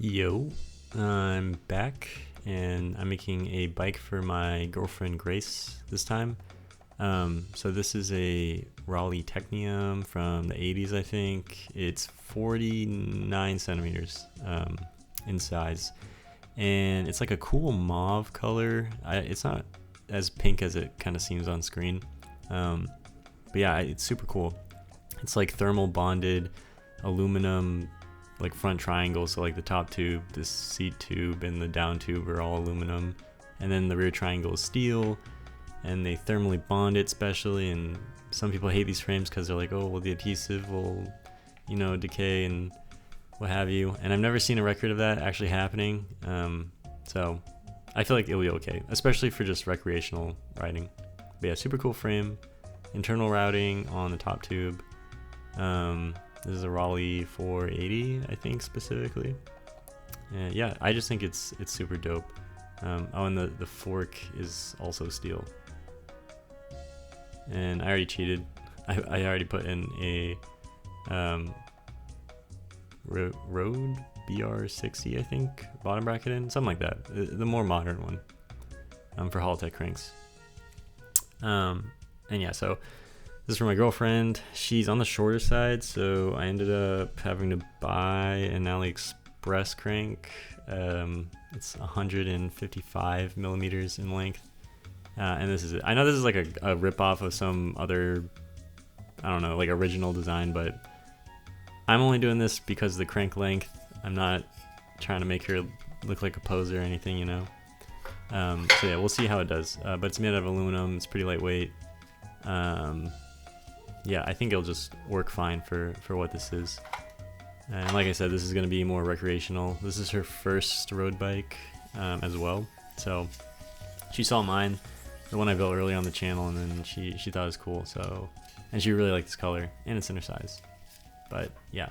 Yo, I'm back and I'm making a bike for my girlfriend Grace this time. So this is a Raleigh Technium from the 80s, I think. It's 49 centimeters in size, and it's like a cool mauve color. It's not as pink as it kind of seems on screen, but yeah, it's super cool. It's like thermal bonded aluminum, like front triangle, so like the top tube, the seat tube, and the down tube are all aluminum, and then the rear triangle is steel, and they thermally bond it specially. And some people hate these frames because they're like, oh well, the adhesive will decay and what have you, and I've never seen a record of that actually happening, so I feel like it'll be okay, especially for just recreational riding. But yeah, super cool frame, internal routing on the top tube. This is a Raleigh 480, I think, specifically. And yeah, I just think it's super dope. Oh, and the fork is also steel. And I already cheated. I already put in a Rode BR60, I think, bottom bracket in, something like that. The more modern one, for Haltech cranks. And yeah, so this is for my girlfriend. She's on the shorter side, so I ended up having to buy an AliExpress crank. It's 155 millimeters in length, and this is it. I know this is like a rip-off of some other, I don't know, like original design, but I'm only doing this because of the crank length. I'm not trying to make her look like a poser or anything, So yeah, we'll see how it does. But it's made out of aluminum. It's pretty lightweight. Yeah, I think it'll just work fine for what this is. And like I said, this is going to be more recreational. This is her first road bike as well. So she saw mine, the one I built early on the channel, and then she thought it was cool. So, and she really liked this color, and it's in her size. But yeah,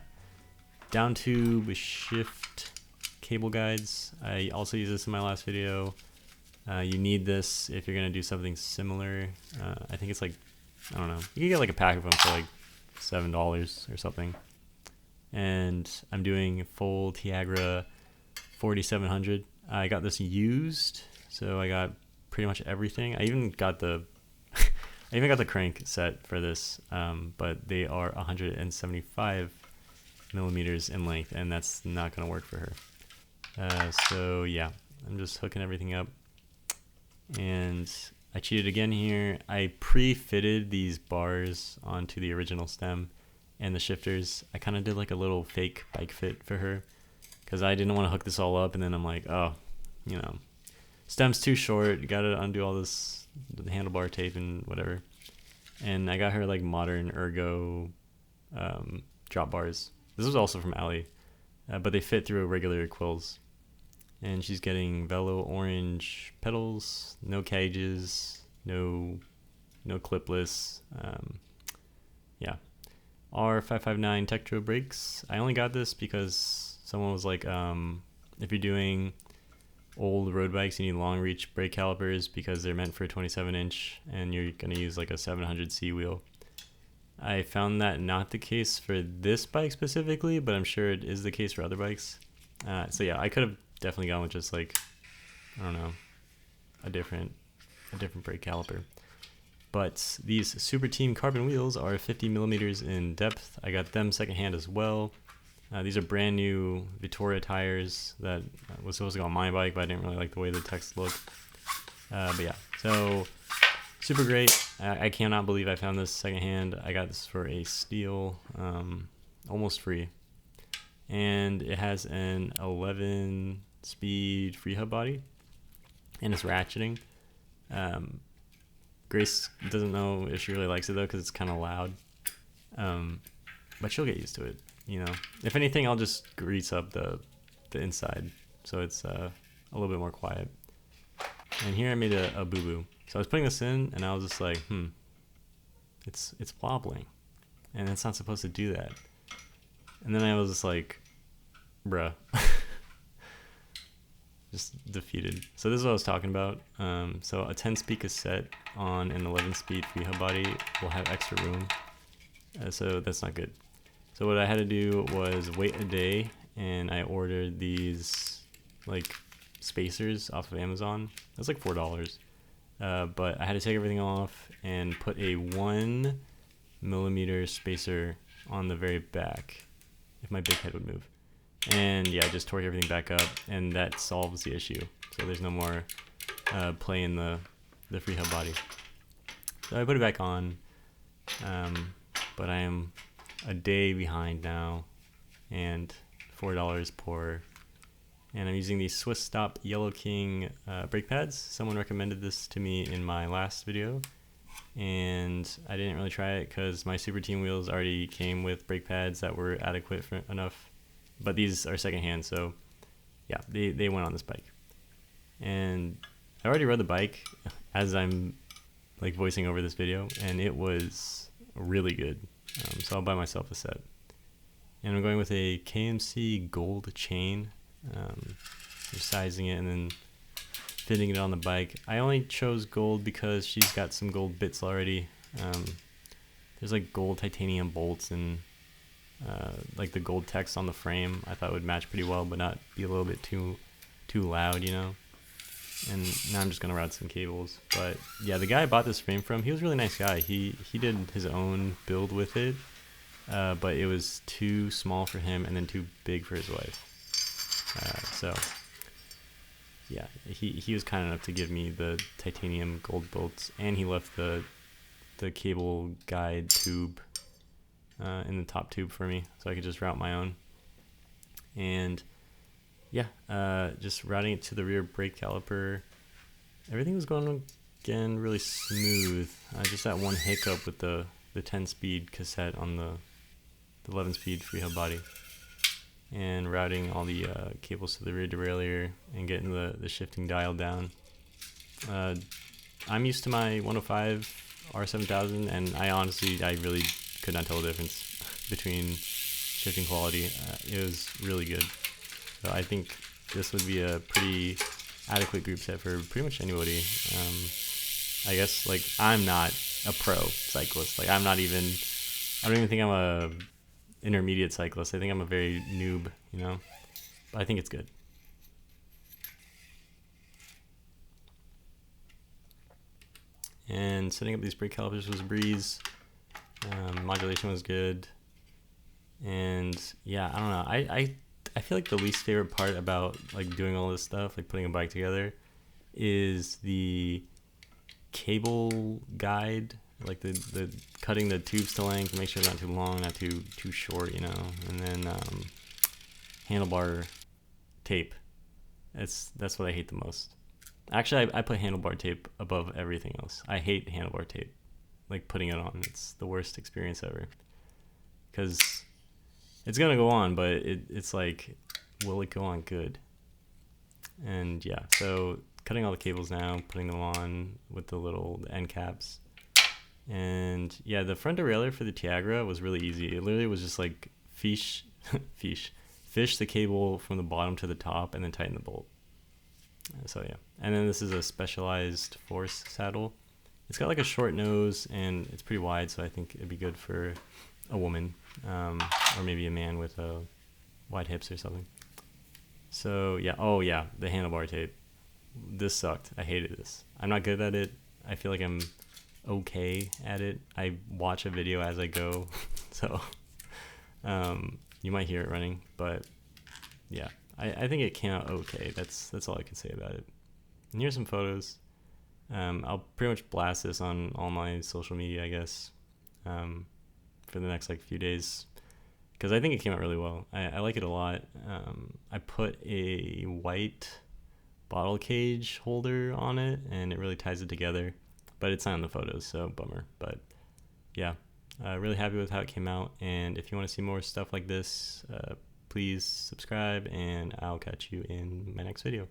down tube shift cable guides. I also used this in my last video. You need this if you're going to do something similar. I think it's like, I don't know, you can get like a pack of them for like $7 or something. And I'm doing full Tiagra 4700. I got this used, so I got pretty much everything. I even got the crank set for this, but they are 175 millimeters in length, and that's not going to work for her. So yeah, I'm just hooking everything up. And I cheated again here. I pre-fitted these bars onto the original stem and the shifters. I kind of did like a little fake bike fit for her because I didn't want to hook this all up, and then I'm like, oh, stem's too short, you gotta undo all this handlebar tape and whatever. And I got her like modern ergo drop bars. This was also from Ali, but they fit through regular quills. And she's getting Velo orange pedals, no cages, no clipless. Yeah, R559 Tektro brakes. I only got this because someone was like, if you're doing old road bikes, you need long reach brake calipers because they're meant for a 27-inch, and you're gonna use like a 700C wheel. I found that not the case for this bike specifically, but I'm sure it is the case for other bikes. So yeah, I could have definitely gone with just like, I don't know, a different brake caliper. But these Super Team carbon wheels are 50 millimeters in depth. I got them secondhand as well. These are brand new Vittoria tires that was supposed to go on my bike, but I didn't really like the way the text looked. But yeah, so super great. I cannot believe I found this secondhand. I got this for a steal, almost free. And it has an 11-speed free hub body, and it's ratcheting. Grace doesn't know if she really likes it though, because it's kind of loud. But she'll get used to it, If anything, I'll just grease up the inside so it's a little bit more quiet. And here I made a boo-boo. So I was putting this in, and I was just like, it's wobbling, and it's not supposed to do that. And then I was just like, bruh. Just defeated. So this is what I was talking about. So a 10-speed cassette on an 11-speed free hub body will have extra room. So that's not good. So what I had to do was wait a day, and I ordered these like spacers off of Amazon. It was like $4. But I had to take everything off and put a 1mm spacer on the very back if my big head would move. And yeah, I just tore everything back up, and that solves the issue. So there's no more play in the free hub body. So I put it back on, but I am a day behind now, and $4 poorer. And I'm using these Swiss Stop Yellow King brake pads. Someone recommended this to me in my last video, and I didn't really try it because my Super Team wheels already came with brake pads that were adequate enough. But these are secondhand, so yeah, they went on this bike. And I already rode the bike as I'm like voicing over this video, and it was really good. So I'll buy myself a set. And I'm going with a KMC gold chain. Just sizing it and then fitting it on the bike. I only chose gold because she's got some gold bits already. There's like gold titanium bolts and like the gold text on the frame. I thought would match pretty well, but not be a little bit too loud, you know. And now I'm just gonna route some cables. But yeah, the guy I bought this frame from, he was a really nice guy. He did his own build with it, but it was too small for him and then too big for his wife. So yeah, he was kind enough to give me the titanium gold bolts, and he left the cable guide tube in the top tube for me, so I could just route my own. And yeah, just routing it to the rear brake caliper. Everything was going again really smooth. Just that one hiccup with the 10-speed cassette on the 11-speed free hub body. And routing all the cables to the rear derailleur and getting the shifting dial down. I'm used to my 105 R7000, and I really could not tell the difference between shifting quality. It was really good. So I think this would be a pretty adequate group set for pretty much anybody. I guess like I'm not a pro cyclist. Like I don't even think I'm a intermediate cyclist. I think I'm a very noob, you know, but I think it's good. And setting up these brake calipers was a breeze. Modulation was good, and yeah, I don't know. I feel like the least favorite part about like doing all this stuff, like putting a bike together, is the cable guide. Like the cutting the tubes to length, make sure they're not too long, not too short, you know. And then handlebar tape. That's what I hate the most. Actually, I put handlebar tape above everything else. I hate handlebar tape. Like putting it on, it's the worst experience ever. Because it's gonna go on, but it's like, will it go on good? And yeah, so cutting all the cables now, putting them on with the little end caps. And yeah, the front derailleur for the Tiagra was really easy. It literally was just like fish the cable from the bottom to the top and then tighten the bolt. So yeah, and then this is a Specialized Force saddle. It's got like a short nose and it's pretty wide, so I think it'd be good for a woman, or maybe a man with wide hips or something. So yeah, oh yeah, the handlebar tape. This sucked. I hated this. I'm not good at it. I feel like I'm okay at it. I watch a video as I go, so you might hear it running, but yeah, I think it came out okay. That's all I can say about it. And here's some photos. I'll pretty much blast this on all my social media, I guess, for the next like few days, because I think it came out really well. I like it a lot. I put a white bottle cage holder on it, and it really ties it together, but it's not in the photos, so bummer. But yeah, really happy with how it came out, and if you want to see more stuff like this, please subscribe, and I'll catch you in my next video.